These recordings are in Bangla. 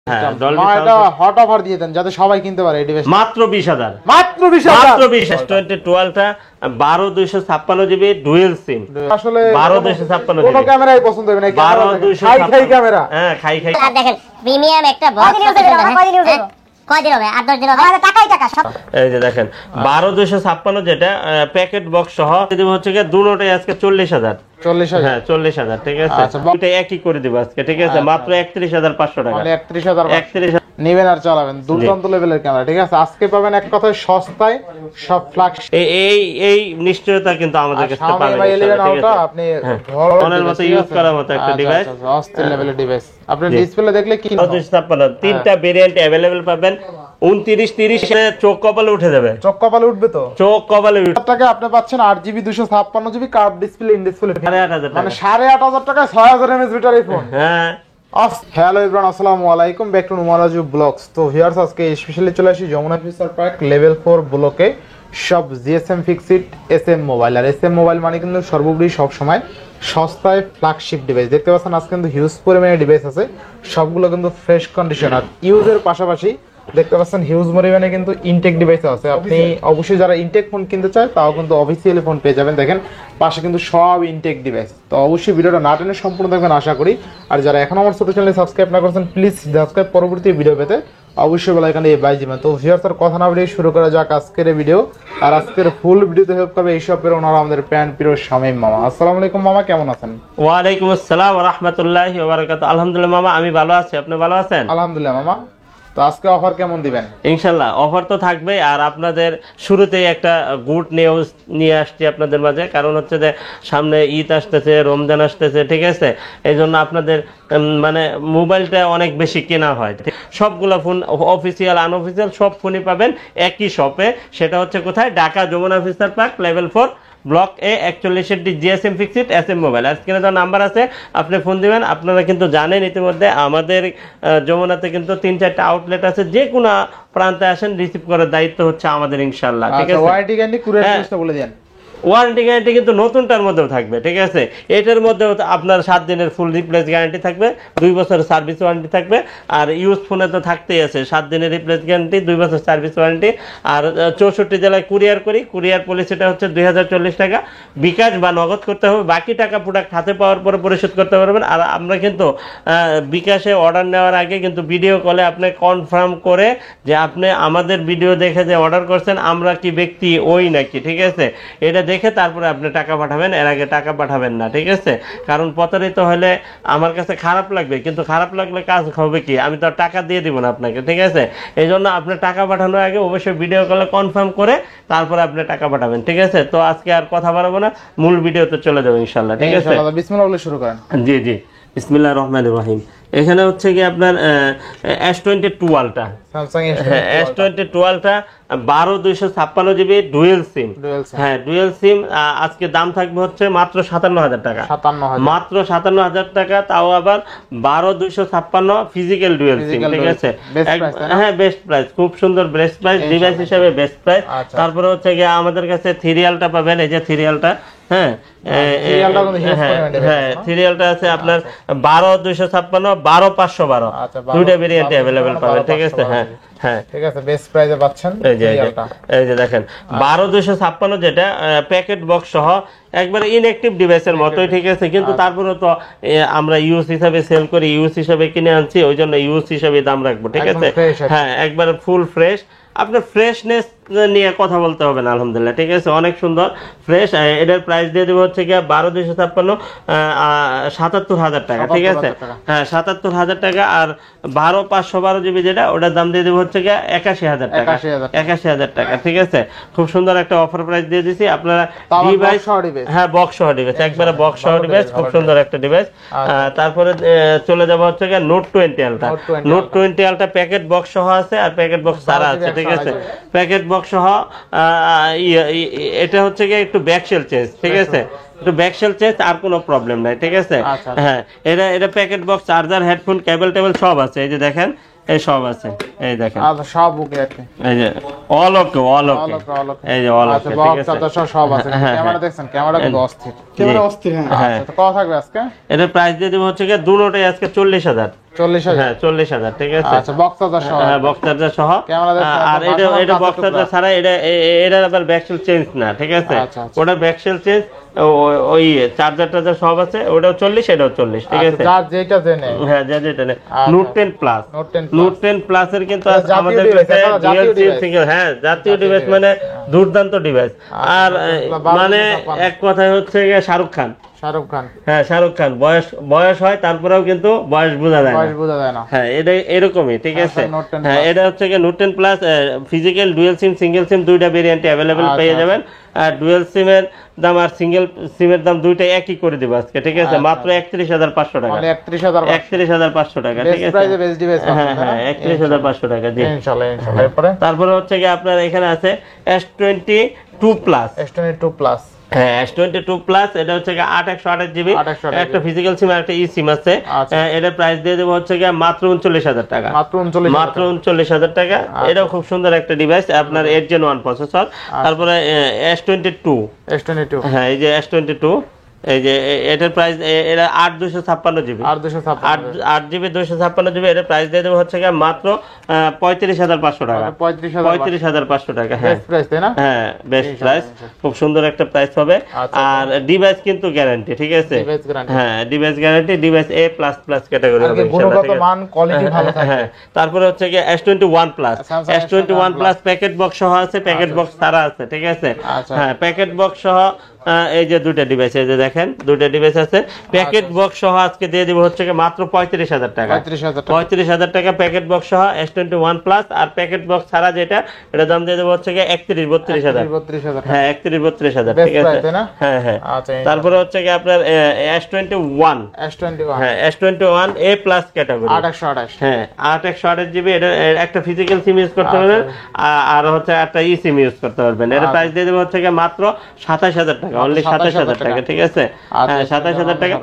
হ্যাঁ এটা হট অফার দিয়ে দেন যাতে সবাই কিনতে পারে এই ডিভাইস মাত্র 20000 মাত্র 20000 S22 12256 জিবি ডুয়াল সিম আসলে 12256 কোন ক্যামেরাই পছন্দ হবে না খাই ক্যামেরা হ্যাঁ খাই আর দেখেন প্রিমিয়াম একটা বক্স কয়দিন হবে 8-10 দিন হবে টাকাই টাকা সব এই যে দেখেন 12256 যেটা প্যাকেট বক্স সহ দেব হচ্ছে কি দুটোটাই আজকে 40000 হ্যাঁ 40000 ঠিক আছে এটা একই করে দেব আজকে ঠিক আছে মাত্র 31500 টাকা মানে 31000 নেবেন আর চালাবেন দুর্দান্ত লেভেলের ক্যামেরা ঠিক আছে আজকে পাবেন এক কথায় সস্তায় সব ফ্ল্যাগশিপ এই নিশ্চয়তা কিন্তু আমাদের কাছে পাবেন আপনি ফোনের মতো ইউজ করার মতো একটা ডিভাইস অস্থির লেভেলের ডিভাইস আপনি ডিসপ্লে দেখলে কি 256 তিনটা ভেরিয়েন্ট अवेलेबल পাবেন 29 30 এ চোখ কপালে উঠে যাবে চোখ কপালে উঠবে তো চোখ কপালে টাকা আপনি পাচ্ছেন 8GB 256GB curve display in display 8500 মানে 8500 টাকা 6000 mAh ব্যাটারি ফোন হ্যাঁ হ্যালো এভরিওয়ান আসসালামু আলাইকুম ব্যাক টু নুমারাজু ব্লগস তো ভিউয়ার্স আজকে স্পেশালি চলে আসি যমুনা ফিউচার পার্ক লেভেল 4 ব্লকে সব জিএসএম ফিক্সড এসএম মোবাইল আর এসএম মোবাইল মানে কিন্তু সর্বোপরি সব সময় সস্তায় ফ্ল্যাগশিপ ডিভাইস দেখতে পাচ্ছেন আজকে কিন্তু হিউজ পরিমাণে ডিভাইস আছে সবগুলো কিন্তু ফ্রেশ কন্ডিশন আর ইউজের পাশাপাশি দেখতে পাচ্ছেন হিউজ পরিমাণে কিন্তু ইনটেক ডিভাইস আছে আপনি অবশ্যই যারা ইনটেক ফোন কিনতে চায় তাও কিন্তু অফিসিয়ালি ফোন পেয়ে যাবেন দেখেন পাশে কিন্তু সব ইনটেক ডিভাইস তো অবশ্যই ভিডিওটা না টেনে সম্পূর্ণ দেখবেন আশা করি আর যারা এখন আমার ছোট চ্যানেলে সাবস্ক্রাইব না করেছেন প্লিজ সাবস্ক্রাইব পরবর্তী ভিডিও পেতে অবশ্যই বেল আইকনে বাজিয়ে দিবেন তো ভিউয়ার্স আর কথা না বলে শুরু করা যাক আজকের ভিডিও আর আজকের ফুল ভিডিওতে হেল্প করবে এই শপের ওনার আমাদের প্যান প্রিয় শামীম মামা আসসালামু আলাইকুম মামা কেমন আছেন ওয়া আলাইকুম আসসালাম ওয়া রাহমাতুল্লাহি ওয়া বারাকাতুহু আলহামদুলিল্লাহ মামা আমি ভালো আছি আপনি ভালো আছেন আলহামদুলিল্লাহ মামা তো আজকে অফার কেমন দিবেন ইনশাআল্লাহ অফার তো থাকবে আর আপনাদের শুরুতেই একটা গুড নিউজ নিয়ে আসছি আপনাদের মাঝে কারণ হচ্ছে যে সামনে ঈদ আসতেছে রমজান আসতেছে ঠিক আছে এইজন্য আপনাদের মানে মোবাইলটা অনেক বেশি কেনা হয় সবগুলো ফোন অফিসিয়াল আনঅফিসিয়াল সব ফোনই পাবেন একই শপে সেটা হচ্ছে কোথায় Dhaka Jamuna future park level 4 block A 41 GSM fixed SM mobile আর স্ক্রিনে তো নাম্বার আছে আপনি ফোন দিবেন আপনারা কিন্তু জানেন ইতিমধ্যে আমাদের যমুনাতে কিন্তু 3-4টা আউটলেট আছে যে কোনো প্রান্তে আসেন রিসিভ করার দায়িত্ব হচ্ছে আমাদের ইনশাআল্লাহ ঠিক আছে ওয়ারেন্টি গ্যারান্টি কুরিয়ার সার্ভিসটা বলে দেন ওয়ারেন্টি গ্যারান্টি কিন্তু নতুনটার মধ্যেও থাকবে ঠিক আছে এটার মধ্যেও আপনার 7 দিনের ফুল রিপ্লেস গ্যারান্টি থাকবে 2 বছরের সার্ভিস ওয়ারেন্টি থাকবে আর ইউজ ফোনে তো থাকতেই আছে 7 দিনের রিপ্লেস গ্যারান্টি 2 বছর সার্ভিস ওয়ারেন্টি আর 64 জেলায় কুরিয়ার করি কুরিয়ার পলিসিটা হচ্ছে 2040 টাকা বিকাশ বা নগদ করতে হবে বাকি টাকা প্রোডাক্ট হাতে পাওয়ার পরে পরিশোধ করতে পারবেন আর আমরা কিন্তু বিকাশে অর্ডার নেওয়ার আগে কিন্তু ভিডিও কলে আপনি কনফার্ম করে যে আপনি আমাদের ভিডিও দেখে যে অর্ডার করছেন আমরা কি ব্যক্তি ওই নাকি ঠিক আছে এটা দেখে তারপরে আপনি টাকা পাঠাবেন এর আগে টাকা পাঠাবেন না ঠিক আছে কারণ প্রতারিত হলে আমার কাছে খারাপ লাগবে কিন্তু খারাপ লাগলে কাজ হবে কি আমি তো টাকা দিয়ে দিব না আপনাকে ঠিক আছে এই জন্য আপনি টাকা পাঠানোর আগে অবশ্যই ভিডিও কলে কনফার্ম করে তারপরে আপনি টাকা পাঠাবেন ঠিক আছে তো আজকে আর কথা বাড়াবো না মূল ভিডিওতে চলে যাবো ইনশাআল্লাহ ঠিক আছে বিসমিল্লাহ বলে শুরু করেন জি জি বিসমিল্লাহির রহমানির রহিম এখানে হচ্ছে কি আপনার S22 আলটা স্যামসাং S22 আলটা 12256 জিবি ডুয়াল সিম হ্যাঁ ডুয়াল সিম আজকে দাম থাকবে হচ্ছে মাত্র 57000 টাকা মাত্র 57000 টাকা তাও আবার 12256 ফিজিক্যাল ডুয়াল সিম ঠিক আছে হ্যাঁ বেস্ট প্রাইস খুব সুন্দর বেস্ট প্রাইস ডিভাইস হিসেবে বেস্ট প্রাইস তারপরে হচ্ছে কি আমাদের কাছে সিরিয়ালটা পাবেন এই যে সিরিয়ালটা হ্যাঁ সিরিয়ালটা আছে আপনার 12256 12512 দুইটা ভেরিয়েন্ট अवेलेबल পাবেন ঠিক আছে হ্যাঁ হ্যাঁ ঠিক আছে বেস্ট প্রাইসে পাচ্ছেন এই যে দেখেন 12256 যেটা প্যাকেট বক্স সহ একবারে ইনঅ্যাকটিভ ডিভাইসের মতোই ঠিক আছে কিন্তু তারপরে তো আমরা ইউজ হিসাবে সেল করি ইউজ হিসাবে কিনে আনছি ওইজন্য ইউজ হিসাবে দাম রাখবো ঠিক আছে হ্যাঁ একবারে ফুল ফ্রেশ আপনার ফ্রেশনেস নিয়ে কথা বলতে হবে না আলহামদুলিল্লাহ ঠিক আছে অনেক সুন্দর ফ্রেশ এটার প্রাইস দিয়ে দেবো হচ্ছে কি 12256 77000 টাকা ঠিক আছে হ্যাঁ 77000 টাকা আর 12512 জিবি যেটা ওটার দাম দিয়ে দেবো হচ্ছে কি 81000 টাকা 81000 টাকা ঠিক আছে খুব সুন্দর একটা অফার প্রাইস দিয়ে দিছি আপনারা ডিভাইস হ্যাঁ বক্স সহ ডিভাইস একবারে বক্স সহ ডিভাইস খুব সুন্দর একটা ডিভাইস তারপরে চলে যাব হচ্ছে কি নোট 20 আলটা নোট 20 আলটা প্যাকেট বক্স সহ আছে আর প্যাকেট বক্স ছাড়া আছে ঠিক আছে প্যাকেট বক্স সহ এটা হচ্ছে কি একটু ব্যাকশেল চেঞ্জ ঠিক আছে একটু ব্যাকশেল চেঞ্জ আর কোনো প্রবলেম নাই ঠিক আছে হ্যাঁ এটা প্যাকেট বক্স চার্জার হেডফোন কেবল টেবিল সব আছে এই যে দেখেন এই সব আছে এই দেখেন আচ্ছা সব ওকে আছে এই যে অল ওকে এই যে অল ওকে ঠিক আছে বক্স সব আছে ক্যামেরা দেখছেন ক্যামেরা কিন্তু অস্থির ক্যামেরা অস্থির হ্যাঁ আচ্ছা তো কত থাকবে আজকে এর প্রাইস দিয়ে দেব হচ্ছে কি দুটোটাই আজকে 40000 40,000 হ্যাঁ 40,000 ঠিক আছে। আচ্ছা বক্স চার্জার সহ, হ্যাঁ বক্স চার্জার সহ। আর এটা বক্স চার্জার ছাড়া এটা আবার ব্যাকসেল চেঞ্জ না, ঠিক আছে। ওটা ব্যাকসেল চেঞ্জ, ওই চার্জার সব আছে, ওটাও 40, এটাও 40, ঠিক আছে। যার যেটা জেনে, হ্যাঁ যার যেটা নেই। নোট 10 প্লাস, নোট 10 প্লাস এর কিন্তু আমাদের কাছে ডুয়াল সিম সিঙ্গেল, হ্যাঁ জাতীয় ডিভাইস, মানে দুর্দান্ত ডিভাইস। আর মানে এক কথায় হচ্ছে শাহরুখ খান, হ্যাঁ শাহরুখ খান বয়স হয়, তারপরেও কিন্তু বয়স বোঝা যায় না। হ্যাঁ এটা এরকমই, ঠিক আছে। হ্যাঁ এটা হচ্ছে কি note 10 plus, physical dual SIM single সিম দুইটা ভেরিয়েন্টে अवेलेबल পেয়ে যাবেন। আর ডুয়াল সিমের দাম আর সিঙ্গেল সিমের দাম দুইটা একই করে দিব আজকে, ঠিক আছে। মাত্র 31,500 টাকা, 31,500 টাকা, ঠিক আছে। হ্যাঁ হ্যাঁ 31,500 টাকা, জি ইনশাআল্লাহ। তারপরে হচ্ছে কি আপনার এখানে আছে S22 প্লাস, হ্যাঁ S22 প্লাস, এটা হচ্ছে 8/128 জিবি, একটা ফিজিক্যাল সিম আর একটা ই সিম আছে। এটা প্রাইস দিয়ে দেব হচ্ছে মাত্র 39,000 টাকা, মাত্র 39,000 টাকা। এটাও খুব সুন্দর একটা ডিভাইস, আপনার 8 Gen 1 প্রসেসর। তারপরে S22, হ্যাঁ এই যে S22, এই যে এটার প্রাইস, এটা 8/256 জিবি, 8 জিবি 256 জিবি। এটার প্রাইস দিয়ে দেবো হচ্ছে মাত্র 35,500 টাকা, 35,500 টাকা। হ্যাঁ হ্যাঁ বেস্ট প্রাইস, খুব সুন্দর একটা প্রাইস হবে। আর ডিভাইস কিন্তু গ্যারান্টি, ঠিক আছে। হ্যাঁ device guarantee, device A++ category হবে ইনশাআল্লাহ। হ্যাঁ তারপরে হচ্ছে কি S21 plus, S21 plus packet box সহ আছে, প্যাকেট বক্স ছাড়া আছে, ঠিক আছে। হ্যাঁ প্যাকেট বক্স সহ এই যে দুইটা ডিভাইস, এই যে দেখেন দুইটা ডিভাইস আছে প্যাকেট বক্স সহ। আজকে দিয়ে দিব হচ্ছে মাত্র 35,000 টাকা, 35,000 টাকা প্যাকেট বক্স সহ S21 প্লাস। আর প্যাকেট বক্স ছাড়া যেটা, এটা দাম দিয়ে দেবো হচ্ছে 31-32,000, হ্যাঁ 31-32,000, ঠিক আছে। হ্যাঁ হ্যাঁ তারপরে হচ্ছে কি আপনার S21, হ্যাঁ S21 A+ ক্যাটাগরি, 8/128, হ্যাঁ 8/128 জিবি। এটা একটা ফিজিক্যাল সিম ইউজ করতে পারবেন, আর হচ্ছে একটা ই সিম ইউজ করতে পারবেন। এর প্রাইস দিয়ে দেবো হচ্ছে মাত্র 27,000 টাকা, অনলি 27,000 টাকা, ঠিক আছে। হ্যাঁ 27,000 টাকা।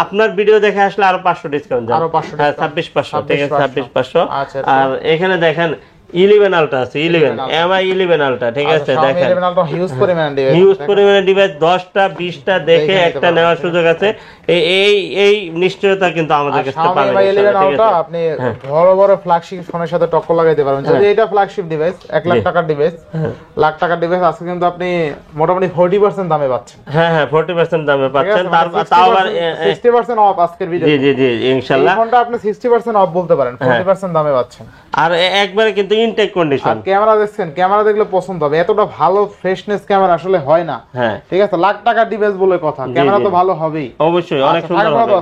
আপনার ভিডিও দেখে আসলে আরো 500 ডিসকাউন্ট যাবে, হ্যাঁ 26,500, ঠিক আছে 26,500। আর এখানে দেখেন 11 আলট্রা আছে, 11 MI 11 আলট্রা, ঠিক আছে। দেখেন হিউজ পরিমাণে ডিভাইস, 10টা 20টা দেখে একটা নেওয়ার সুযোগ আছে। এই নিশ্চয়তা কিন্তু আমাদের কাছে পাবেন ইনশাআল্লাহ। আপনি বড় বড় ফ্ল্যাগশিপ ফোনের সাথে টক্কর লাগাইতে পারবেন। যদি এটা ফ্ল্যাগশিপ ডিভাইস 1 লাখ টাকার ডিভাইস, লাখ টাকার ডিভাইস আজকে কিন্তু আপনি মোটামুটি 40% দামে পাচ্ছেন। হ্যাঁ হ্যাঁ 40% দামে পাচ্ছেন, তাও আবার 60% অফ আজকের ভিডিও। জি জি জি ইনশাআল্লাহ। এই ফোনটা আপনি 60% অফ বলতে পারেন, 40% দামে পাচ্ছেন। আর একবারে কিন্তু ইনটেক কন্ডিশন। ক্যামেরা দেখছেন, ক্যামেরা দেখলে পছন্দ হবে, এতটা ভালো ফ্রেশনেস ক্যামেরা আসলে হয় না। হ্যাঁ ঠিক আছে, লাখ টাকার ডিভাইস বলে কথা, ক্যামেরা তো ভালো হবেই অবশ্যই, অনেক সুন্দর হবে।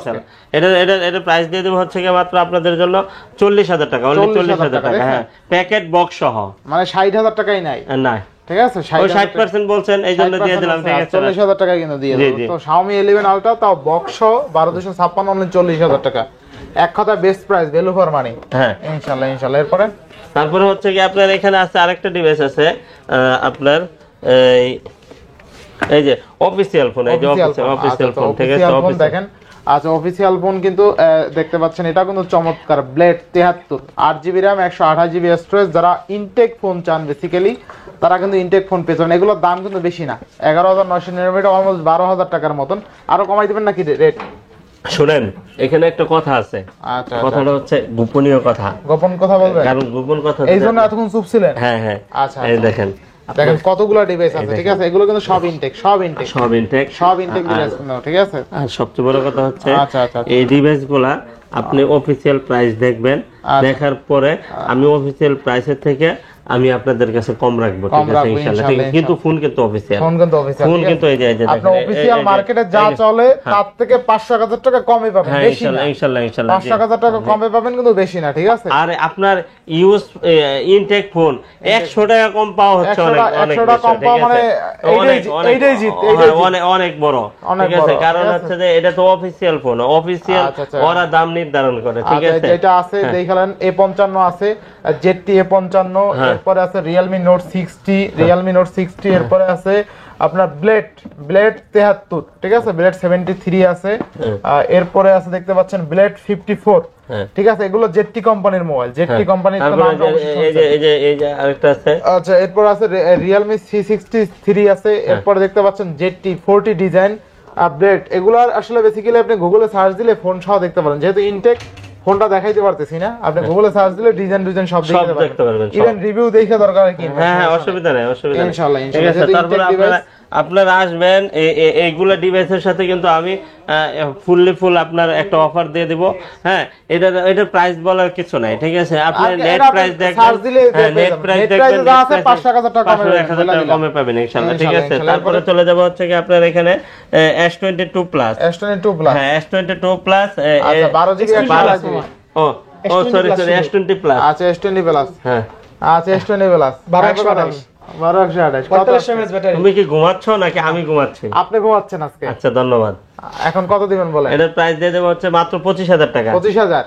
এটা প্রাইস দিয়ে দেব হচ্ছে মাত্র আপনাদের জন্য 40,000 টাকা, অনলি 40,000 টাকা। হ্যাঁ প্যাকেট বক্স সহ, মানে 60,000 টাকাই নাই না, ঠিক আছে। 60% বলছেন, এই জন্য দিয়ে দিলাম, ঠিক আছে 40,000 টাকা কিন্তু দিয়ে দেব। তো Xiaomi 11 Ultra তাও বক্স সহ 1256, অনলি 40,000 টাকা। এক কথা best price, value for money. হ্যাঁ ইনশাআল্লাহ ইনশাআল্লাহ। এরপরে তারপরে হচ্ছে কি আপনার এখানে আছে আরেকটা ডিভাইস আছে আপনার, এই যে অফিশিয়াল ফোন, এই যে অফিশিয়াল ফোন, ঠিক আছে। দেখেন আচ্ছা অফিশিয়াল ফোন কিন্তু দেখতে পাচ্ছেন, এটা কিন্তু চমৎকার blade 73, 8GB RAM, 128GB storage. যারা ইনটেক ফোন চান বেসিক্যালি, তারা কিন্তু ইনটেক ফোন পেয়ে যাবেন। এগুলোর দাম কিন্তু বেশি না, 11,999, অলমোস্ট 12,000 টাকার মতন। আরো কমাই দিবেন নাকি রেট? শুনেন এখানে একটা কথা আছে, আচ্ছা কথাটা হচ্ছে গোপনীয় কথা। গোপন কথা বলবেন? কারণ গোপন কথা, এইজন্য এতক্ষণ চুপ ছিলেন। হ্যাঁ হ্যাঁ আচ্ছা এই দেখেন কতগুলো ডিভাইস আছে, ঠিক আছে। এগুলো কিন্তু সব ইনটেক ডিভাইস, ঠিক আছে। আর সবচেয়ে বড় কথা হচ্ছে এই ডিভাইসগুলা আপনি অফিশিয়াল প্রাইস দেখবেন, দেখার পরে আমি অফিশিয়াল প্রাইসের থেকে আমি আপনাদের কাছে কম রাখবো, ঠিক আছে ইনশাআল্লাহ। ঠিক আছে, কিন্তু ফোন কিন্তু অফিশিয়াল, ফোন কিন্তু এই যে আপনি অফিশিয়াল মার্কেটে যা চলে তার থেকে 500,000 টাকা কমে পাবেন, বেশি না ইনশাআল্লাহ। 500,000 টাকা কমে পাবেন, কিন্তু বেশি না, ঠিক আছে। আর আপনার ইউজ ইনটেক ফোন 100 টাকা কম পাওয়া হচ্ছে, অনেক 100 টাকা কম পাওয়া মানে এইটাই জিত, অনেক বড়, ঠিক আছে। কারণ হচ্ছে যে এটা তো অফিশিয়াল ফোন, অফিশিয়াল ওরা দাম নির্ধারণ করে, ঠিক আছে। যেটা আছে দেখালেন A55 আছে, ZT A55, এরপরে আছে Realme Note 60, এরপরে আছে আপনার ব্লেড 73, ঠিক আছে। ব্লেড 73 আছে, এরপরে আছে দেখতে পাচ্ছেন ব্লেড 54, ঠিক আছে। এগুলো ZT কোম্পানির মোবাইল, ZT কোম্পানির তো নাম এই যে আরেকটা আছে। আচ্ছা এরপর আছে Realme C63 আছে, এরপর দেখতে পাচ্ছেন ZT 40 ডিজাইন আপডেট। এগুলো আসলে বেসিক্যালি আপনি গুগলে সার্চ দিলে ফোন সহ দেখতে পারেন, যেহেতু ইনটেক ফোনটা দেখাইতে পারতেছি না, আপনি গুগলে সার্চ দিলে ডিজাইন সব দেখতে পারবেন, সব। ইভেন রিভিউ দেখে দরকার কি হ্যাঁ অসুবিধা নেই, অসুবিধা নেই। ইনশাআল্লাহ ঠিক আছে, তারপরে আপনারা আসবেন এইগুলা ডিভাইসের সাথে কিন্তু আমি ফুল আপনার একটা অফার দিয়ে দিব। হ্যাঁ, এটার প্রাইস বলার কিছু নাই, ঠিক আছে। আপনি নেট প্রাইস দেখবেন, নেট প্রাইস দেখবেন 500 টাকা কমে পাবেন ইনশাআল্লাহ, ঠিক আছে। তারপরে চলে যাব হচ্ছে কি আপনার এখানে S22 প্লাস, হ্যাঁ S22 প্লাস, আচ্ছা 12 জিবি ও সরি S20 প্লাস, আচ্ছা S20 প্লাস, হ্যাঁ আচ্ছা S20 প্লাস 1228 তুমি কি ঘুমাচ্ছ নাকি আমি ঘুমাচ্ছি? আপনি ঘুমাচ্ছেন আজকে? আচ্ছা ধন্যবাদ। এখন কত দিবেন বলেন? এটার প্রাইস দিয়ে দেব হচ্ছে মাত্র 25000 টাকা।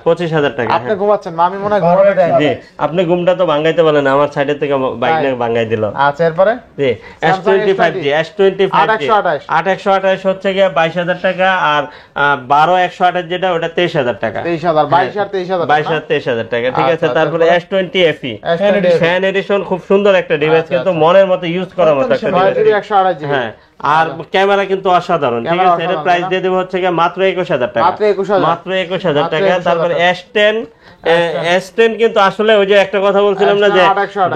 25000 টাকা। আপনি ঘুমাচ্ছেন, আমি মনে হয় ঘুমাতে দেই। জি, আপনি ঘুমটা তো ভাঙাইতে বলেন, আমার সাইডে থেকে বাইক নিয়ে ভাঙাই দিল। আচ্ছা এরপরে জি S25G 8128 হচ্ছে গিয়ে 22000 টাকা, আর 12128 যেটা ওটা 23000 টাকা। 23000 22 আর 23000 টাকা, ঠিক আছে। আচ্ছা, তারপরে S20 FE ফ্যান এডিশন, খুব সুন্দর একটা ডিভাইস, কিন্তু মনের মতো ইউজ করার মতো একটা ডিভাইস। 128 জিবি, হ্যাঁ, আর ক্যামেরা কিন্তু অসাধারণ, ঠিক আছে। এর প্রাইস দিয়ে দেব হচ্ছে গিয়ে মাত্র 21000 টাকা, মাত্র 21000 টাকা। তারপরে S10 কিন্তু আসলে ওই যে একটা কথা বলছিলাম না যে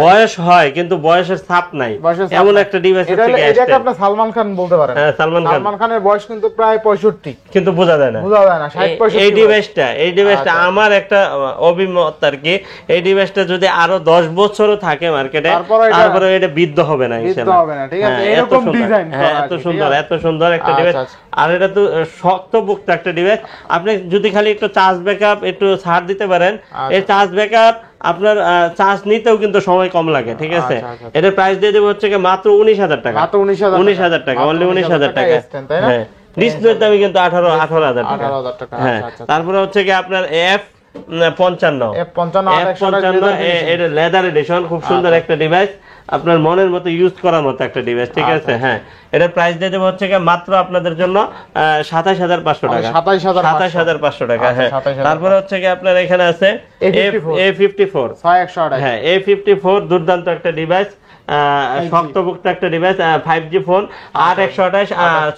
বয়স হয় কিন্তু বয়সের ছাপ নাই, এমন একটা ডিভাইস হচ্ছে কি এটাকে আপনি সালমান খান বলতে পারেন। হ্যাঁ, সালমান খানের বয়স কিন্তু প্রায় 65, কিন্তু বোঝা যায় না 60 এই ডিভাইসটা আমার একটা অভিমত আর কি। এই ডিভাইসটা যদি আরো 10 বছরও থাকে মার্কেটে, তারপরে এটা বৃদ্ধ হবে না ইনশাআল্লাহ, হবে না, ঠিক আছে। এরকম ডিজাইন এত সুন্দর একটা ডিভাইস, আর এটা তো শক্তপোক্ত একটা ডিভাইস। আপনি যদি খালি একটু চার্জ ব্যাকআপ একটু ছাড় দিতে পারেন, এই চার্জ ব্যাকআপ আপনার চার্জ নিতেও কিন্তু সময় কম লাগে, ঠিক আছে। এটার প্রাইস দিয়ে দেব হচ্ছে কি মাত্র 19000 টাকা, 19000 টাকা, অনলি 19000 টাকা। হ্যাঁ, ডিসপ্লের দাম কিন্তু 18000 টাকা। হ্যাঁ, তারপরে হচ্ছে কি আপনার F55 এটা লেদার এডিশন, খুব সুন্দর একটা ডিভাইস, আপনার মনের মতো ইউজ করার মতো একটা ডিভাইস, ঠিক আছে। হ্যাঁ, এটার প্রাইস দিয়ে দেব হচ্ছে কি মাত্র আপনাদের জন্য 27500 টাকা, 27500 টাকা। হ্যাঁ, তারপরে হচ্ছে কি আপনার এখানে আছে A54 6128, হ্যাঁ A54 দুর্দান্ত একটা ডিভাইস, শক্তপোক্ত একটা ডিভাইস, 5G ফোন, 8128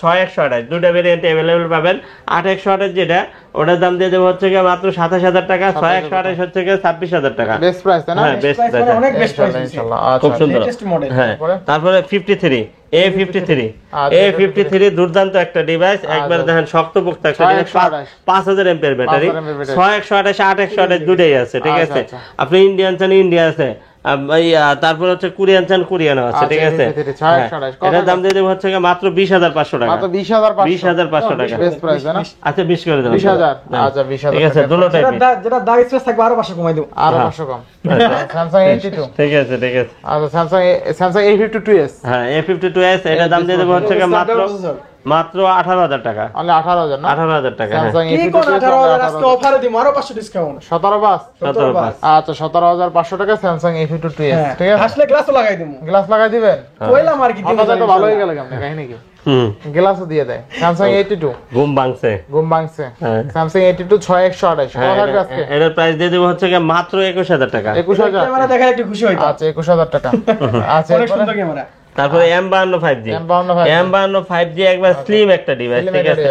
6128 দুটো ভেরিয়েন্ট अवेलेबल পাবেন। 8128 যেটা ওটার দাম দিয়ে দেব হচ্ছে কি মাত্র 27000 টাকা, 6128 হচ্ছে কি 26000 টাকা। বেস্ট প্রাইস তাই না? হ্যাঁ, বেস্ট প্রাইস, অনেক বেস্ট প্রাইস ইনশাআল্লাহ। খুব আচ্ছা সুন্দর হ্যাঁ। তারপরে A53 দুর্দান্ত একটা ডিভাইস, একবার দেখেন শক্তপোক্ত একটা ডিভাইস, 5000 এমপিআর ব্যাটারি, 6128 8128 দুটোই আছে, ঠিক আছে। আপনি ইন্ডিয়ান চান ইন্ডিয়া আছে, তারপর হচ্ছে কোরিয়ান চান কোরিয়ানও আছে, ঠিক আছে। এটার দাম দিয়ে দেব হচ্ছে মাত্র 20500 টাকা, মাত্র 20500 টাকা। বেস্ট প্রাইস তাই না? আচ্ছা 20 করে দেব, 20000 আচ্ছা 20000 ঠিক আছে। দুটো টাইপ যেটা দাগ স্পেস থাকবে আরো 500 কমাই দেব, আরো 500 কম। স্যামসাং A52, ঠিক আছে, ঠিক আছে। আচ্ছা স্যামসাং A52s, হ্যাঁ A52s এটার দাম দিয়ে দেব হচ্ছে মাত্র 18000 টাকা, অনলি 18000 না? 18000 টাকা। স্যামসাং কি কোন 18000 আজকে অফারে দিমু আরো 500 ডিসকাউন্ট, 17 আচ্ছা 17500 টাকা স্যামসাং A52s, ঠিক আছে। আসলে গ্লাসও লাগাই দিমু, গ্লাস লাগাই দিবেন? কইলাম আর কি দিমু, তো ভালো হয়ে গেল কেমনে কাহিনী কি? গ্লাসও দিয়ে দেয় স্যামসাং A82, ঘুম ভাঙছে। স্যামসাং A82 6128 কত টাকা আজকে? এটার প্রাইস দিয়ে দেব হচ্ছে মাত্র 21000 টাকা, 21000 ক্যামেরা দেখা একটু খুশি হইতো। আচ্ছা 21000 টাকা। আচ্ছা অনেক সুন্দর ক্যামেরা। তারপরে M52 5G একবার স্লিম একটা ডিভাইস, ঠিক আছে।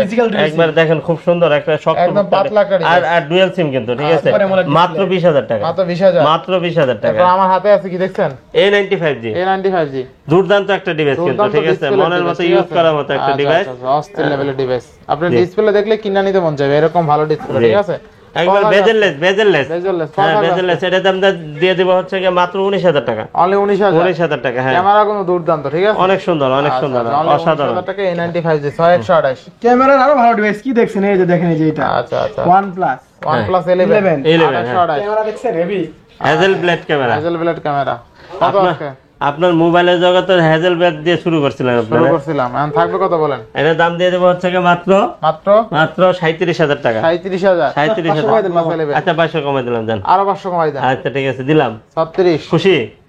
একবার দেখেন খুব সুন্দর একটা শক্ত একদম পাতলা একটা আর ডুয়াল সিম কিন্তু, ঠিক আছে। মাত্র 20000 টাকা, মাত্র 20000 টাকা। তারপর আমার হাতে আছে কি দেখছেন? A95G দুর্দান্ত একটা ডিভাইস কিন্তু, ঠিক আছে। মনের মতো ইউজ করার মতো একটা ডিভাইস, অস্থির লেভেলের ডিভাইস। আপনি ডিসপ্লে দেখলে কিনা নিতে মন চাইবে, এরকম ভালো ডিসপ্লে, ঠিক আছে। একবার বেজেললেস এটার দাম দিয়ে দেব হচ্ছে মাত্র 19000 টাকা, অনলি 19000 টাকা। হ্যাঁ, ক্যামেরা কোনো দুর্দান্ত, ঠিক আছে, অনেক সুন্দর, অনেক সুন্দর, অসাধারণ টাকা। A95G 6128 ক্যামেরার আরো ভালো ডিভাইস কি দেখছেন? এই যে দেখেন, এই যে এটা আচ্ছা OnePlus 11 ক্যামেরা দেখছেন, হেভি হ্যাজেল ব্লেড ক্যামেরা। কত আছে? আপনার মোবাইলের জগতে হ্যাজেল ব্লেড দিয়ে শুরু করছিলাম, শুরু করছিলাম, এখন থাকবে কত বলেন? এটার দাম দিয়ে দেব হচ্ছে মাত্র 37000 টাকা, 37000। 37000। আচ্ছা 500 কমাই দিলাম, দেন আরো 500 কমাই দেন। আচ্ছা ঠিক আছে, দিলাম 36।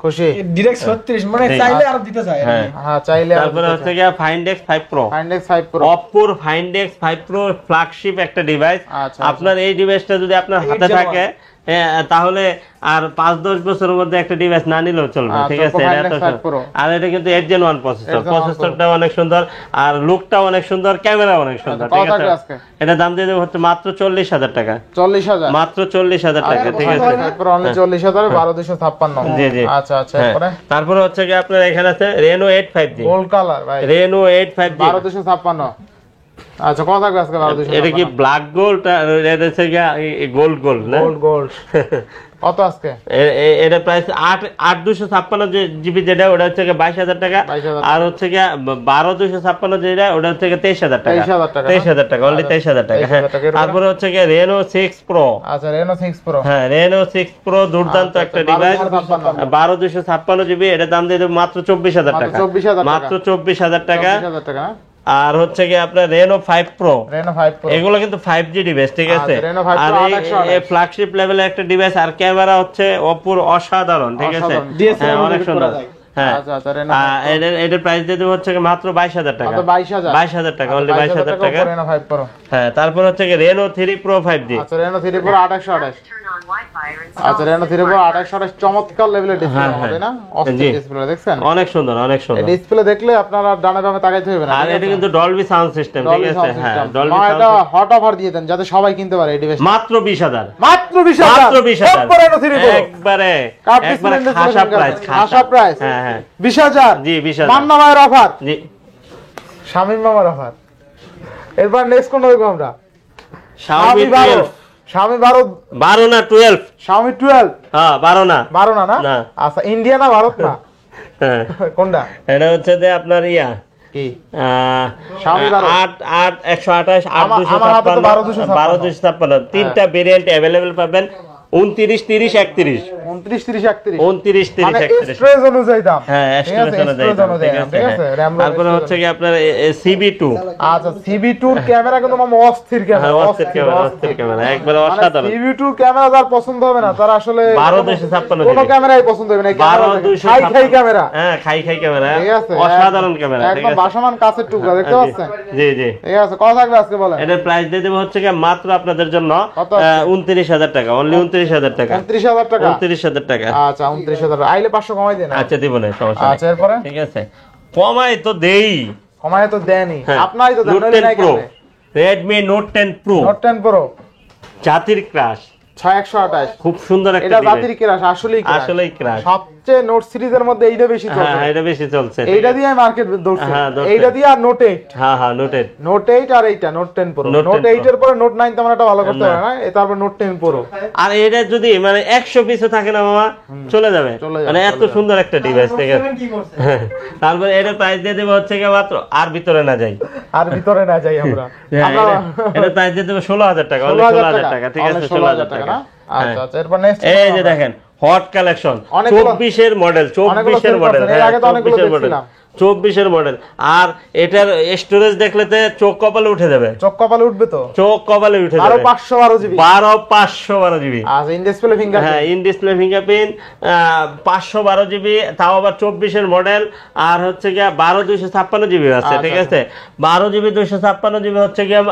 খুশি ডিরেক্ট 36, মানে চাইলে আরো দিতে চায়। হ্যাঁ চাইলে। তারপরে হচ্ছে Find X5 Pro, Oppo Find X5 Pro flagship একটা ডিভাইস। আপনার এই ডিভাইসটা যদি আপনার হাতে থাকে, তাহলে আর 5-10 বছরের মধ্যে একটা ডিভাইস না নিলেও চলবে, ঠিক আছে? এটা এত সুন্দর। আর এটা কিন্তু 8 Gen 1 প্রসেসরটা অনেক সুন্দর, আর লুকটা অনেক সুন্দর, ক্যামেরা অনেক সুন্দর, ঠিক আছে? এটা দাম দিয়ে দেবো হচ্ছে মাত্র 40,000 টাকা। 40,000 মাত্র 40,000 টাকা, ঠিক আছে? তারপর অনলি 40,000 12256। জি জি। আচ্ছা আচ্ছা, এরপরে তারপর হচ্ছে কি আপনার এখানে আছে Reno 8 5G, গোল্ড কালার ভাই, Reno 8 5G 12256। আচ্ছা, কত থাকবে আজকে 12256? এটা কি ব্ল্যাক গোল্ড, এটা হচ্ছে গোল্ড গোল্ড না? গোল্ড গোল্ড কত আজকে? এটা প্রাইস 8 জিবি যেটা ওটা হচ্ছে 22,000 টাকা, 22,000 আর হচ্ছে 12 যেটা ওটা হচ্ছে 23,000 টাকা। 23,000 টাকা, 23,000 টাকা, অনলি 23,000 টাকা। হ্যাঁ, 23,000 টাকা। তারপরে হচ্ছে Reno 6 Pro। আচ্ছা, Reno 6 Pro। হ্যাঁ, Reno 6 Pro দুর্দান্ত আচ্ছা, একটা ডিভাইস, 12,256 জিবি। এটা দাম দিয়ে দেবো মাত্র 24,000 টাকা, 24,000 টাকা। মাত্র 24,000 টাকা। 24,000 টাকা না? আর হচ্ছে কি আপনার Reno 5 Pro, Reno 5 Pro এগুলো কিন্তু 5G ডিভাইস, ঠিক আছে? আচ্ছা, Reno 5 Pro আর 828 এই ফ্ল্যাগশিপ লেভেলের একটা ডিভাইস, আর ক্যামেরা হচ্ছে অপুর অসাধারণ, ঠিক আছে? অসাধারণ। হ্যাঁ, অনেক সুন্দর। হ্যাঁ, আচ্ছা আচ্ছা, Reno এটার প্রাইস দিয়ে দেবো হচ্ছে মাত্র 22,000 টাকা, মাত্র 22,000 22,000 টাকা, অনলি 22,000 টাকা। Reno 5 Pro। হ্যাঁ, তারপর হচ্ছে Reno 3 Pro 5G। আচ্ছা, Reno 3 Pro 2828। আচ্ছা, Reno 3 Pro 2828 চমৎকার লেভেলের ডিসপ্লে হবে না? অস্থির ডিসপ্লে, দেখছেন? অনেক সুন্দর, অনেক সুন্দর। ডিসপ্লে দেখলে আপনারা ডানে বামে তাকাইতে হবে না। আর এটা কিন্তু ডলবি সাউন্ড সিস্টেম, ঠিক আছে? হ্যাঁ, ডলবি এটা হট অফার দিয়ে দেন যাতে সবাই কিনতে পারে এই ডিভাইস। মাত্র 20,000, মাত্র 20,000, মাত্র 20,000, Reno 3 Pro একবারে কাপ একবারে ডিসপ্লে খাসা প্রাইস, খাসা প্রাইস। হ্যাঁ হ্যাঁ, 20,000 জি 20,000, মান্না ভাইয়ের অফার, জি। শামিম মামার অফার। এরপর নেক্সট কোন দেখবো আমরা? Xiaomi 12, Xiaomi 12, 12 না 12, Xiaomi 12। হ্যাঁ 12 না, 12 না? না। আচ্ছা, ইন্ডিয়া না ভারত না? হ্যাঁ, কোনটা? এটা হচ্ছে যে আপনার কি? Xiaomi 8 128 আমার হাতে তো 12,256, 12,256 তিনটা ভেরিয়েন্ট अवेलेबल পাবেন। 29 30 31, 29 30 31, 29 30 মানে 31। স্টোরেজ অনুযায়ী দাম। হ্যাঁ, ঠিক আছে, estimation অনুযায়ী স্টোরেজ দাম, অনুযায়ী ঠিক দাম, আছে? ঠিক আছে? হ্যাঁ। RAM তারপরে হচ্ছে কি আপনার CB2। আচ্ছা, CB2 এর ক্যামেরা কিন্তু মামা অস্থির ক্যামেরা, হ্যাঁ, অস্থির ক্যামেরা, অস্থির ক্যামেরা, একবারে অসাধারণ। CB2 ক্যামেরা যার পছন্দ হবে না তার আসলে 12,256 কোনো ক্যামেরাই পছন্দ হবে না। এই ক্যামেরা খাই খাই ক্যামেরা, হ্যাঁ, খাই ক্যামেরা, ঠিক আছে? অসাধারণ ক্যামেরা, ঠিক একদম আছে? বাসমান কাছের টুকরা, দেখতে পাচ্ছেন? জি জি। ঠিক আছে, কত থাকবে আজকে বলেন? এটার প্রাইস দিয়ে দেবো হচ্ছে কি মাত্র আপনাদের জন্য কত? 29,000 টাকা, অনলি 29,000 টাকা, 29,000 টাকা। 29,000 টাকা। আচ্ছা, 29,000 আইলে 500 কমাই দেন। আচ্ছা, দিব না, সমস্যা আচ্ছা, নেই, এরপরে ঠিক আছে? কমাই তো দেই, কমাই তো দেনই, হ্যাঁ। আপনারই তো দেন, Note নইলে 10 নাই Pro, কেন? Redmi Note 10 Pro, Note 10 Pro জাতির ক্রাশ, 6128। খুব সুন্দর একটা এটা ডিভাইস, জাতির ক্রাশ, আসলেই ক্রাশ। আসলেই ক্রাশ। সবচেয়ে নোট সিরিজের মধ্যে এইটা বেশি চলছে। হ্যাঁ, এটা বেশি চলছে, এইটা দিয়ে মার্কেট ধরছে, হ্যাঁ, ধরছে। এইটা দিয়ে আর নোট 8, হ্যাঁ হ্যাঁ, নোটেড। নোট 8 আর এইটা নোট 10 Pro। Note নোট 10 8 এর পরে নোট 9 তেমন একটা ভালো করতে না। পারে না, তারপর নোট 10 Pro। আর এটা যদি মানে 100 পিসও থাকে না মামা, চলে যাবে, মানে এত সুন্দর একটা ডিভাইস, ঠিক আছে? তারপর এটার প্রাইস দিয়ে দেবো হচ্ছে কি মাত্র, আর ভিতরে না যাই, আর ভিতরে না যাই আমরা। এটার প্রাইস দিয়ে দেবো 16,000 টাকা, অনলি 16,000 টাকা, ঠিক আছে? 16,000 টাকা না? আচ্ছা আচ্ছা, এরপর নেক্সট এই যে দেখেন হট কালেকশন, অনেকগুলো- 24 এর মডেল, অনেকগুলো 24 এর sell মডেল, করছেন, এর আগে তো অনেকগুলো 24 এর মডেল, দেখছিলাম। 24 এর মডেল। আর এটার স্টোরেজ দেখলেতে চোখ কপালে উঠে যাবে, চোখ কপালে উঠবে তো, চোখ কপালে উঠে আরো যাবে। 512 জিবি। 512 জিবি, আচ্ছা, ইন ডিসপ্লে হ্যাঁ, fingerprint. In display fingerprint, 512 GB, তাও আবার 24 এর মডেল। আর হচ্ছে গিয়া 12,256 জিবি আছে, ঠিক আছে? 12 জিবি 256 জিবি হচ্ছে গিয়া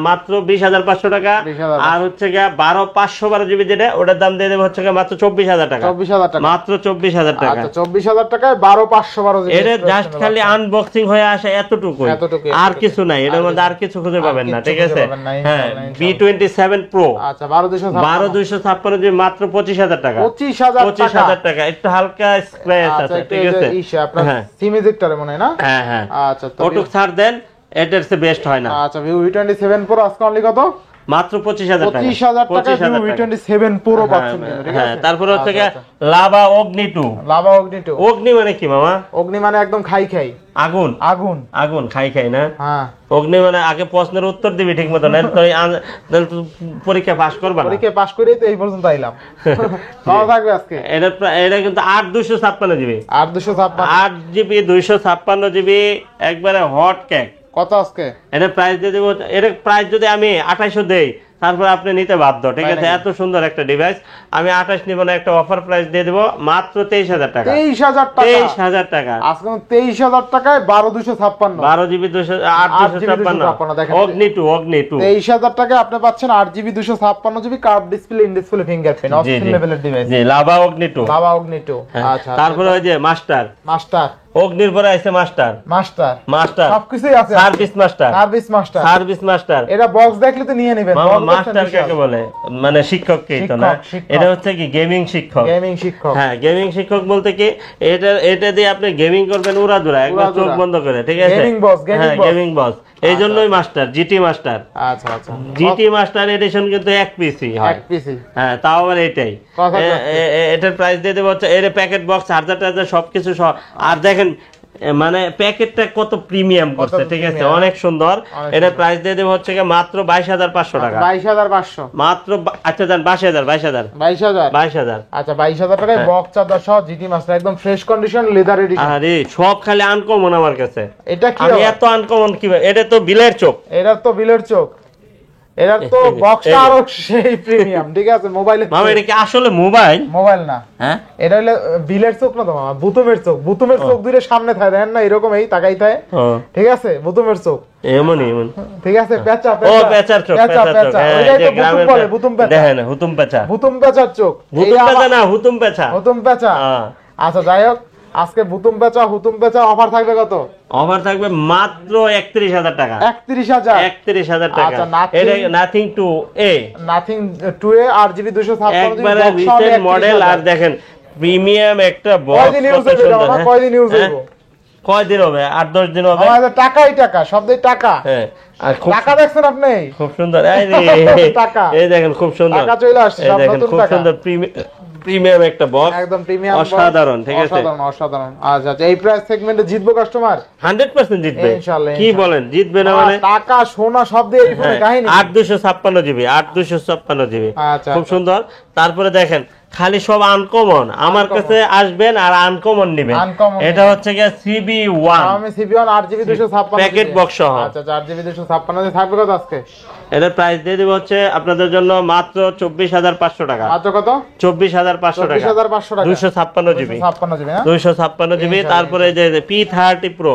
মাত্র 20,500 টাকা। 20,000 আর হচ্ছে গিয়া 512 জিবি যেটা, ওটার দাম দিয়ে দেবে হচ্ছে গিয়া মাত্র 24,000 টাকা, 24,000 টাকা। মাত্র 24,000 টাকা। আচ্ছা, 24,000 টাকায় 512 জিবি। এটা জাস্ট খালি আনবক্সিং হয়ে আসে এতটুকুই, এতটুকুই, আর কিছু নাই এটার মধ্যে, আর কিছু খুঁজে পাবেন না, কিচ্ছু ঠিক খুঁজে আছে? পাবেন না, হ্যাঁ, ইনশাআল্লাহ, B27 Pro, আচ্ছা, 12,256 12,256 জিবি, মাত্র 25,000 টাকা, 25,000 টাকা। 25,000 টাকা। একটু হালকা স্ক্র্যাচ আচ্ছা, আছে, একটু ঠিক এই যে আছে? ইসে আপনার হ্যাঁ সিম ইজেক্টরে মনে হয় না? হ্যাঁ হ্যাঁ, আচ্ছা, তো ওটুক ছাড় দেন, এটার চেয়ে বেস্ট হয় না। আচ্ছা, Vivo V27 Pro আজকে অনলি কত? মাত্র 25,000 টাকা, 25,000 টাকা 25,000 Vivo টাকা। V27 Pro পাচ্ছেন কিন্তু, ঠিক হ্যাঁ, আছে? তারপরে হচ্ছে আচ্ছা, গিয়ে লাভা অগ্নি 2। লাভা অগ্নি 2। অগ্নি মানে কি মামা? অগ্নি মানে একদম খাই খাই আগুন, আগুন। আগুন খাই খাই না? হ্যাঁ, অগ্নি মানে আগে প্রশ্নের উত্তর দিবি ঠিক মতো, নাহলে তো পরীক্ষা পাস করবা না। পরীক্ষা পাস করেই তো এই পর্যন্ত আইলাম। কত থাকবে আজকে? এটা কিন্তু 8,256 জিবি, 8,256। 8 জিবি 256 জিবি, একবারে হট কেক। কত আজকে? এটার প্রাইস দিয়ে দেবো, এটার প্রাইস যদি আমি 2800 দেই, তারপর আপনি নিতে বাধ্য, ঠিক আছে? এত সুন্দর একটা ডিভাইস আমি 28 নিব না, একটা অফার প্রাইস দিয়ে দেব মাত্র 23,000 টাকা। 23,000 টাকা, 23,000 টাকা আজকে 23,000 টাকায় 12,256, 12GB 8,256 দেখেন। অগ্নি 2 23,000 টাকায় আপনি পাচ্ছেন 8GB 256GB curve display, in display fingerprint, অস্থির লেভেলের ডিভাইস। জি, লাভা অগ্নি 2। বাবা অগ্নি 2। আচ্ছা, তারপরে ওই যে মাস্টার মাস্টার, অগ্নির পরে আছে মাস্টার, মাস্টার সবকিছুই আছে, সার্ভিস মাস্টার, সার্ভিস মাস্টার। এটা বক্স দেখলে তো নিয়ে নেবেন। মাস্টার কাকে বলে? মানে শিক্ষককেই তো না, এটা হচ্ছে কি গেমিং শিক্ষক। হ্যাঁ, গেমিং শিক্ষক বলতে কি এটা দিয়ে আপনি গেমিং করবেন উড়াধুরা, একবার চোখ বন্ধ করে, ঠিক আছে? গেমিং বস, এই জন্যই মাস্টার, জিটি মাস্টার। আচ্ছা আচ্ছা, জিটি মাস্টার এডিশন কিন্তু এক পিসি হয়, এক পিসি। হ্যাঁ, তাও আবার এটাই। এটার প্রাইস দিয়ে দেবো হচ্ছে, এর প্যাকেট বক্স, চার্জার টার্জার সবকিছু সহ। আর দেখেন মানে প্যাকেটটা কত প্রিমিয়াম করছে, ঠিক আছে? অনেক সুন্দর। এটার প্রাইস দিয়ে দেবো হচ্ছে মাত্র 22,500 টাকা। 22,500 মাত্র। আচ্ছা জান 22,000 22,000 আচ্ছা, 22,000 টাকায় বক্স চার্জার সহ জিটি মাস্টার, একদম ফ্রেশ কন্ডিশন, লেদার এডিশন। আরে সব খালি আনকমন আমার কাছে। এটা কি এত আনকমন কিভাবে? এটা তো বিলের চোখ। এটার তো বিলের চোখ, এটার তো বক্সটা আরো সেই প্রিমিয়াম, ঠিক আছে? মোবাইলে মামা এটা কি আসলে মোবাইল? মোবাইল না, হ্যাঁ, এটা হলো বিলের চোখ না তো মামা, বুতুমের চোখ। বুতুমের চোখ দুইটা সামনে থাকে, দেখেন না, এরকম এই তাকাই থাকে, ঠিক আছে? বুতুমের চোখ এমন, ঠিক আছে? পেঁচা, ও পেঁচার চোখ, পেঁচার চোখ, ওইটাই তো বুতুম বলে, বুতুম পেঁচা। দেখেন হুতুম পেঁচা, বুতুম পেঁচার চোখ, হুতুম পেঁচা না, হুতুম পেঁচা, হুতুম পেঁচা। আচ্ছা, যাই হোক, আজকে বুতুম পেঁচা, হুতুম পেঁচা অফার থাকবে কত? অফার থাকবে মাত্র 31,000 টাকা। 31,000 টাকা। আচ্ছা, এটা nothing to A, nothing to A, 8GB 256 একবারে রিসেন্ট মডেল। আর দেখেন প্রিমিয়াম একটা বক্স। কয়দিন ইউজ হবে এটা? কয়দিন ইউজ হবে? কয়দিন হবে? 8-10 দিন হবে। আমাদের টাকাই টাকা, শব্দই টাকা। হ্যাঁ, আর টাকা দেখছেন আপনি? খুব সুন্দর, টাকা, এই দেখেন খুব সুন্দর টাকা চলে আসছে, এই সব দেখেন নতুন খুব টাকা। সুন্দর প্রিমিয়াম একটা বক্স, একদম প্রিমিয়াম, অসাধারণ, ঠিক আছে? অসাধারণ। আচ্ছা আচ্ছা, এই প্রাইস সেগমেন্টে জিতবো কাস্টমার? 100% জিতবে। ইনশাআল্লাহ। কি বলেন, জিতবে না মানে? টাকা সোনা সব দিয়ে এই ফোনে কাহিনী। 8,256GB, 8,256GB, আচ্ছা, খুব সুন্দর। তারপরে দেখেন খালি সব আনকমন, আমার কাছে আসবেন আর আনকমন নেবেন। এটা হচ্ছে গিয়ে CB1, আমি CB1 8GB 256 প্যাকেট বক্স সহ। আচ্ছা, 8GB 256 থাকবে কত আজকে? এটার প্রাইস দিয়ে দেব হচ্ছে আপনাদের জন্য মাত্র 24,500 টাকা। মাত্র কত? 24,500 টাকা, 24,500 টাকা, 256GB, 256GB না? 256GB। তারপরে যে P30 Pro,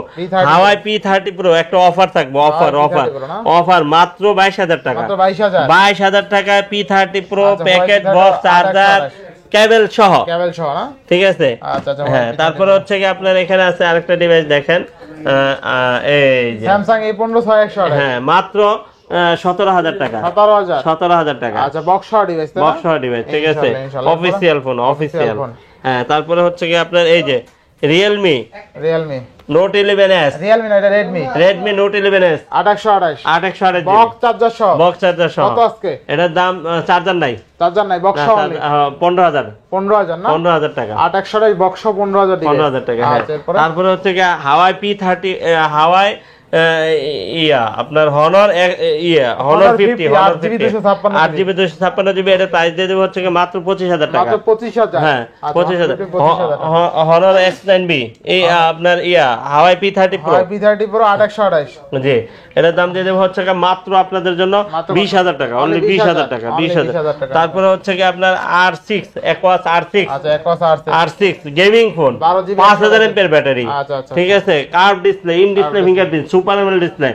Huawei P30 Pro একটা অফার থাকবে, অফার মাত্র 22,000 টাকা। মাত্র 22,000, 22,000 টাকায় P30 Pro packet box, charger, cable সহ, না? ঠিক আছে? আচ্ছা, হ্যাঁ, তারপরে হচ্ছে কি আপনার এখানে আছে আরেকটা ডিভাইস দেখেন, এই যে Samsung A15 6128, হ্যাঁ, মাত্র 17,000 টাকা। 17,000 টাকা। আচ্ছা, বক্স ডিভাইস, বক্স ডিভাইস, ঠিক আছে? Official phone, official. হ্যাঁ, তারপরে হচ্ছে কি আপনার এই যে Realme Note 11s, Realme না, এটা Redmi Note 11s 828 box charger সহ কত আজকে? এটার দাম চার্জার নাই বক্স সহ 15,000 না? 15,000 টাকা। 828 বক্স সহ 15,000 টাকা। হ্যাঁ, তারপরে হচ্ছে কি হাওয়াই P30, হাওয়াই আপনার Honor 50, 8GB 256GB। এর প্রাইস দিয়ে দেব হচ্ছে মাত্র 25,000 টাকা। মাত্র 25,000। হ্যাঁ, 25,000। Honor X9B, এই আপনার হাওয়াই P30 Pro, P30 Pro 828, জি, এটার দাম দিয়ে দেব হচ্ছে মাত্র আপনাদের জন্য 20,000 টাকা, অনলি 20,000 টাকা, 20,000 টাকা। তারপরে হচ্ছে কি আপনার R6, Aquos R6, আচ্ছা, Aquos R6 gaming phone, 5000 mAh battery, ঠিক আছে? Curve display, in display fingerprint, super AMOLED display,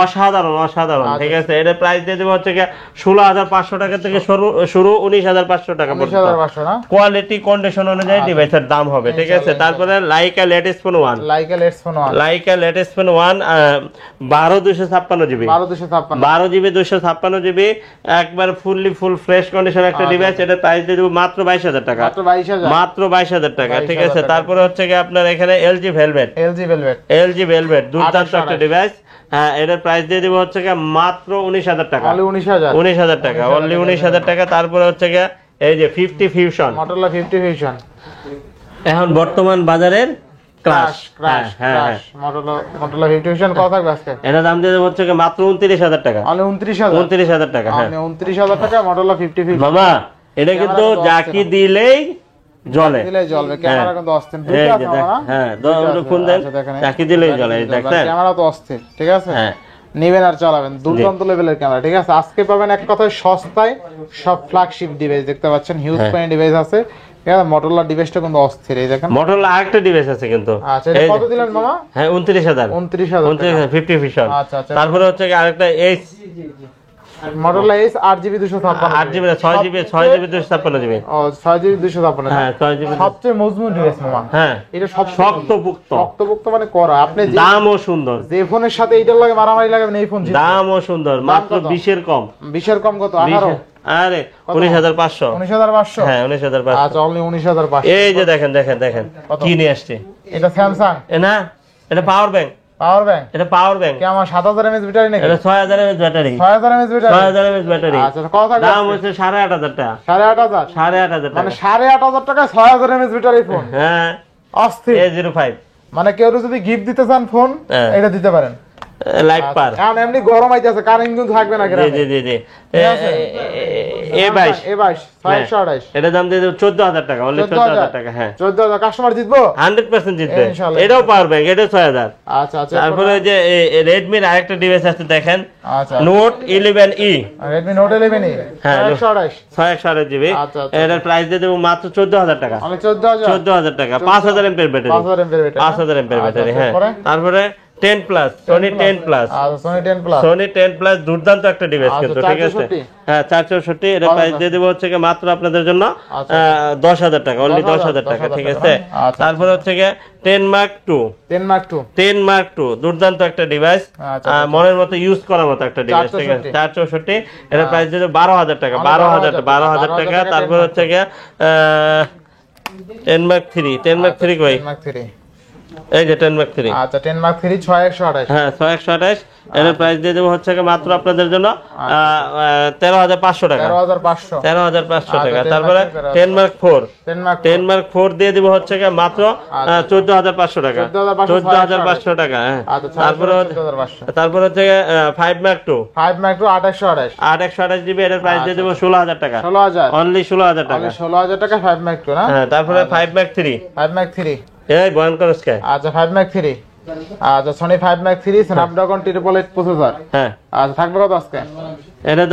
অসাধারণ, ঠিক আছে? এর প্রাইস দিয়ে দেব হচ্ছে 16,500 টাকা থেকে শুরু 19,500 টাকা পর্যন্ত, কোয়ালিটি কন্ডিশন অনুযায়ী ডিভাইসের দাম হবে, ঠিক আছে? তারপরে Laika latest phone 1, 12,256GB, 12GB 256GB, একবার ফুল ফ্রেশ কন্ডিশন একটা ডিভাইস। এটার প্রাইস দিয়ে দেব মাত্র 22,000 টাকা, মাত্র 22,000 টাকা, ঠিক আছে? তারপরে হচ্ছে কি আপনার এখানে LG Velvet দুর্দান্ত একটা ডিভাইস। হ্যাঁ, এটার প্রাইস দিয়ে দিব হচ্ছে মাত্র 19,000 টাকা, 19,000 টাকা, অনলি 19,000 টাকা। তারপরে হচ্ছে এই যে 50 Fusion, Motorola 50 Fusion এখন বর্তমান বাজারের ক্লাস। হ্যাঁ, Motorola 50 Fusion কত থাকবে আজকে? এটার দাম দিয়ে দেব হচ্ছে মাত্র 29,000 টাকা, 29,000 টাকা। হ্যাঁ, 29,000 টাকা Motorola 50 Fusion। মামা এটা কিন্তু জাকি দিলেই জ্বলে, জ্বলবে, ক্যামেরা কিন্তু অস্থির, হ্যাঁ, ফোন দেন, জাকি দিলেই জ্বলে, দেখছেন? ক্যামেরা তো অস্থির, ঠিক আছে? হ্যাঁ, নেবেন আর চালাবেন, দুর্দান্ত লেভেলের ক্যামেরা। ঠিক আছে, আজকে পাবেন এক কথায় সস্তায় সব ফ্ল্যাগশিপ ডিভাইস দেখতে পাচ্ছেন, হিউজ পয়েন্ট ডিভাইস আছে। ঠিক আছে, মোটরোলা ডিভাইসটা কিন্তু অস্থির, এই দেখেন মোটরোলা আরেকটা ডিভাইস আছে কিন্তু। আচ্ছা, এটা কত দিলেন মামা? হ্যাঁ 29000 50 ভিশন। আচ্ছা আচ্ছা, তারপরে হচ্ছে কি আরেকটা H Motorola S 8GB 256 8GB 6GB 256GB। ও 6GB 256। হ্যাঁ 6GB। সবচেয়ে মজবুত ডিভাইস মামা। হ্যাঁ এটা সব শক্তপোক্ত শক্তপোক্ত মানে করা। আপনি যে দামও সুন্দর, যে ফোনের সাথে এইটার লাগে মারামারি লাগাবেন এই ফোন জিতবে। দামও সুন্দর, মাত্র 20 এর কম। 20 এর কম কত? 18। আরে 19500। 19500। হ্যাঁ 19500। আচ্ছা, অনলি 19500। এই যে দেখেন দেখেন দেখেন কি নিয়ে আসছে। এটা স্যামসাং। না এটা পাওয়ার ব্যাংক। Power bank? এটা পাওয়ার ব্যাংক। কি আমার 7000 mAh ব্যাটারি নাকি? এটা 6000 mAh battery. 6000 mAh battery? 6000 mAh battery. আচ্ছা, কত টাকা? দাম হচ্ছে 8500 টাকা। 8500? 8500 মানে টাকা। 8500 টাকায় 6000 mAh ব্যাটারি ফোন? হ্যাঁ অস্থির। A05 মানে কেউ যদি গিফট দিতে চান ফোন, হ্যাঁ। এটা দিতে পারেন। লাইট পার। কারণ এমনি গরম আইতেছে, কারেন্ট কিন্তু থাকবে না জি গ্রামে। জি জি জি। A22 হ্যাঁ। 628। এটা দাম দিয়ে দেব 14000 টাকা, অনলি 14000 টাকা। হ্যাঁ 14000 কাস্টমার জিতবো 100% জিতবে। ইনশাআল্লাহ। এটাও পাওয়ার ব্যাংক, এটাও 6000। আচ্ছা আচ্ছা, তারপরে যে রেডমির আরেকটা ডিভাইস আছে দেখেন, আচ্ছা note 11E। Redmi Note 11E হ্যাঁ 128। 628GB। আচ্ছা, আচ্ছা। এটার প্রাইস দিয়ে দেব মাত্র 14000 টাকা। আমি 14000 14000 টাকা, 5000 mAh battery. 5000 mAh battery. 5000 mAh battery. হ্যাঁ তারপরে? তারপরে 10 প্লাস, Sony 10 প্লাস। আচ্ছা, Sony 10 Plus। Sony 10 প্লাস দুর্দান্ত একটা ডিভাইস আচ্ছা, কিন্তু। ঠিক আছে 464? হ্যাঁ 464। এর প্রাইস দিয়ে দেব হচ্ছে কি মাত্র আপনাদের জন্য আচ্ছা। 10000 টাকা, অনলি 10,000 10000 টাকা। ঠিক টাকা। আছে, আচ্ছা। তারপরে হচ্ছে কি 10 Mark II। 10 Mark II। 10 Mark II দুর্দান্ত একটা ডিভাইস, আচ্ছা, মনের মতো ইউজ করার মতো একটা ডিভাইস। ঠিক আছে 464। এর প্রাইস দিয়ে দেব 12000 টাকা। 12000 টাকা। তারপর হচ্ছে কি 10 Mark III। 10 Mark III কই? 10 Mark III। এই যে 10 Mark III। আচ্ছা, 10 Mark III 6128। হ্যাঁ 6128। এর প্রাইস দিয়ে দেবো হচ্ছে কি মাত্র আপনাদের জন্য 13500 টাকা। 13500। 13500 টাকা। আচ্ছা, 10 তারপরে Mark III 10 Mark IV। 10 Mark 10 Mark IV দিয়ে দিব হচ্ছে কি মাত্র 14500 টাকা। 14500 টাকা। হ্যাঁ আচ্ছা, তারপরে 14500। তারপরে হচ্ছে 5 Mark II। 5 Mark II 2828। 828GB। এর প্রাইস দিয়ে দেবো 16000 টাকা, 16000। অনলি 16000 টাকা। আমি 16000 টাকা 5 Mark II না? হ্যাঁ তারপরে 5 Mark III। 5 Mark III। এই ভয়ঙ্কর স্কাই। আচ্ছা, 5 Mark III। আচ্ছা, Sony 5 Mark III Snapdragon 888 processor. হ্যাঁ আচ্ছা, থাকবে কত আজকে? এটার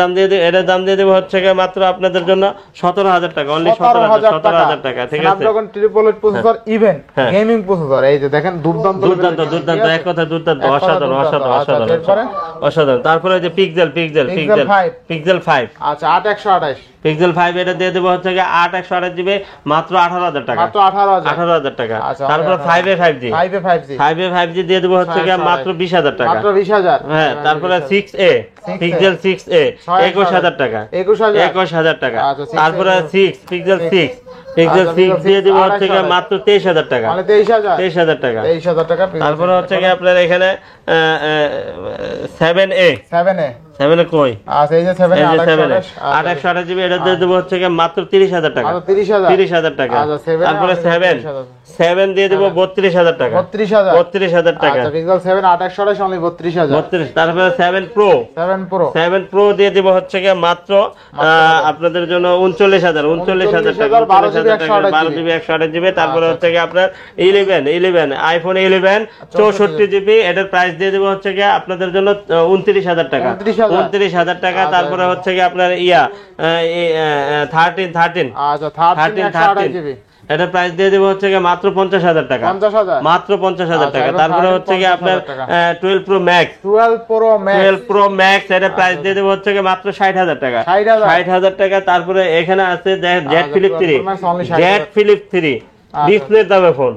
দাম দিয়ে দেবো হচ্ছে কি মাত্র আপনাদের জন্য 17000 টাকা, অনলি 17000 টাকা। ঠিক আছে, Snapdragon 888 প্রসেসর, ইভেন হ্যাঁ। Gaming processor. এই যে দেখেন দুর্দান্ত দুর্দান্ত level এর দুর্দান্ত, ঠিক এক আছে? কথা দুর্দান্ত, এক কথা অসাধারণ দুর্দান্ত। অসাধারণ আচ্ছা, অসাধারণ এরপরে? অসাধারণ। তারপরে যে পিক্সেল পিক্সেল Pixel 5। পিক্সেল 5। আচ্ছা, 8128। পিক্সেল 5 এটা দিয়ে দেবো হচ্ছে কি 8128GB, মাত্র 18000 টাকা। মাত্র 18000। 18000 টাকা। আচ্ছা, তারপর 5A 5G। 5A 5G। 5A 5G দিয়ে দেবো হচ্ছে কি মাত্র 20000 টাকা। মাত্র 20000। হ্যাঁ তারপরে 6A, 6A পিক্সেল 6A 21000 টাকা। 21000। 21000 টাকা। আচ্ছা, 6A তারপরে 6 পিক্সেল 6 পিক্সেল আচ্ছা, 6 দিয়ে দেবো 6 হচ্ছে কি মাত্র 23000 টাকা। মানে 23000। 23000 টাকা। 23000 টাকা। তারপরে হচ্ছে কি আপনার এখানে 7A 7A। 7A কই? আচ্ছা, এই যে 7A এই যে 7A 828। 828GB। এটা দিয়ে দেবো হচ্ছে কি মাত্র 30000 টাকা। আচ্ছা, 30000। 30000 টাকা। আচ্ছা, 7A তারপরে 7 দিয়ে দেবো 32000 টাকা। 32000। 32000 টাকা। আচ্ছা, Pixel 7 828 অনলি 32000। 32। তারপরে 7 Pro 7 Pro 7 Pro দিয়ে দিব হচ্ছে কি মাত্র আপনাদের জন্য 39000 টাকা। 12GB 12GB 128GB। তারপরে হচ্ছে কি আপনার 11 আইফোন 11 64GB। এটার প্রাইস দিয়ে দিব হচ্ছে কি আপনাদের জন্য 29000 টাকা। 29000 টাকা। তারপরে হচ্ছে কি আপনার 13 আচ্ছা, 13 128GB। এটার প্রাইস দিয়ে দিব হচ্ছে কি মাত্র 50000 টাকা। 50000। মাত্র 50000 টাকা। আচ্ছা, তারপরে হচ্ছে কি আপনার 12 Pro Max 12 Pro Max। 12 Pro Max এর প্রাইস দিয়ে দেব হচ্ছে কি মাত্র 60000 টাকা। 60000 টাকা। তারপরে এখানে আছে Z flip 3 12 Pro Max only 60,000 Z flip 3 ডিসপ্লের দামে ফোন।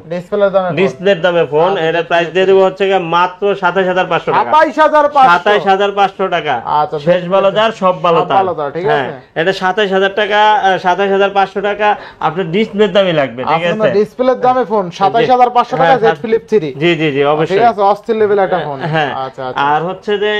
ডিসপ্লের দামে ফোন এর প্রাইস দিয়ে দেব হচ্ছে কি মাত্র 27500 টাকা। 27500 টাকা। আচ্ছা, শেষ ভালো যার সব ভালো তার। ঠিক হ্যাঁ আছে, এটা 27000 টাকা, 27500 টাকা আপনার ডিসপ্লের দামে লাগবে। ঠিক আছে, আপনার ডিসপ্লের দামে ফোন 27500 টাকা জেড ফ্লিপ 3। জি জি জি অবশ্যই। ঠিক আছে, অস্থির লেভেল একটা ফোন। হ্যাঁ আচ্ছা আচ্ছা। আর হচ্ছে যে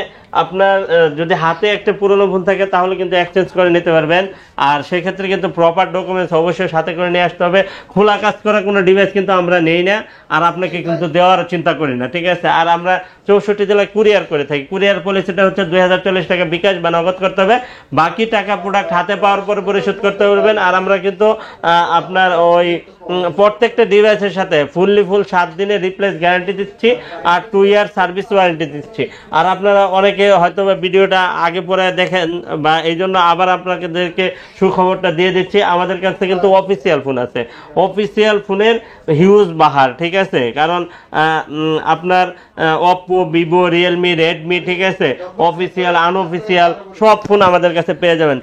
আপনার যদি হাতে একটা পুরনো ফোন থাকে তাহলে কিন্তু এক্সচেঞ্জ করে নিতে পারবেন। আর সেই ক্ষেত্রে কিন্তু প্রপার ডকুমেন্টস অবশ্যই সাথে করে নিয়ে আসতে হবে। খোলা কাজ করা কোনো ডিভাইস কিন্তু আমরা নেই না, আর আপনাকে কিন্তু দেওয়ার চিন্তা করি না, ঠিক আছে। আর আমরা 64 জেলায় কুরিয়ার করে থাকি। কুরিয়ার পলিসিটা হচ্ছে 2040 টাকা বিকাশ বা নগদ করতে হবে, বাকি টাকা প্রোডাক্ট হাতে পাওয়ার পরে পরিশোধ করতে পারবেন। আর আমরা কিন্তু আপনার ওই প্রত্যেকটা ডিভাইসের সাথে ফুল 7 দিনের রিপ্লেস গ্যারান্টি দিচ্ছি আর 2 ইয়ার সার্ভিস ওয়ারেন্টি দিচ্ছি। আর আপনারা অনেকে হয়তো ভিডিওটা আগে পরে দেখেন, বা এই জন্য আবার আপনাদেরকে সুখবরটা দিয়ে দিচ্ছি, আমাদের কাছে কিন্তু অফিসিয়াল ফোন আছে। অফিসিয়াল ফোনের হিউজ বাহার, ঠিক আছে। কারণ আপনার ওপ্পো, ভিভো, রিয়েলমি, রেডমি, ঠিক আছে, অফিসিয়াল আনঅফিসিয়াল সব ফোন আমাদের কাছে পেয়ে যাবেন।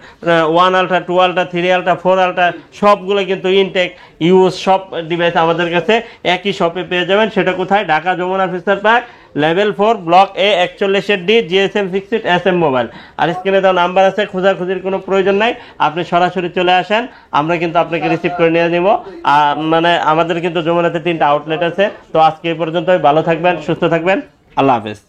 1 আলট্রা, 2 আলট্রা, 3 আলট্রা, 4 আলট্রা সবগুলো কিন্তু ইনটেক ইউজ সব ডিভাইস আমাদের কাছে একই শপে পেয়ে যাবেন। সেটা কোথায়? Dhaka Jamuna future park, level 4, block A 41D, GSM fixed SM mobile. আর স্ক্রিনে দেওয়া নাম্বার আছে, খোঁজাখুঁজির কোনো প্রয়োজন নাই, আপনি সরাসরি চলে আসেন, আমরা কিন্তু আপনাকে রিসিভ করে নিয়ে নিব। মানে আমাদের কিন্তু যমুনাতে 3টা আউটলেট আছে। তো আজকে এই পর্যন্তই, ভালো থাকবেন, সুস্থ থাকবেন, আল্লাহ হাফেজ।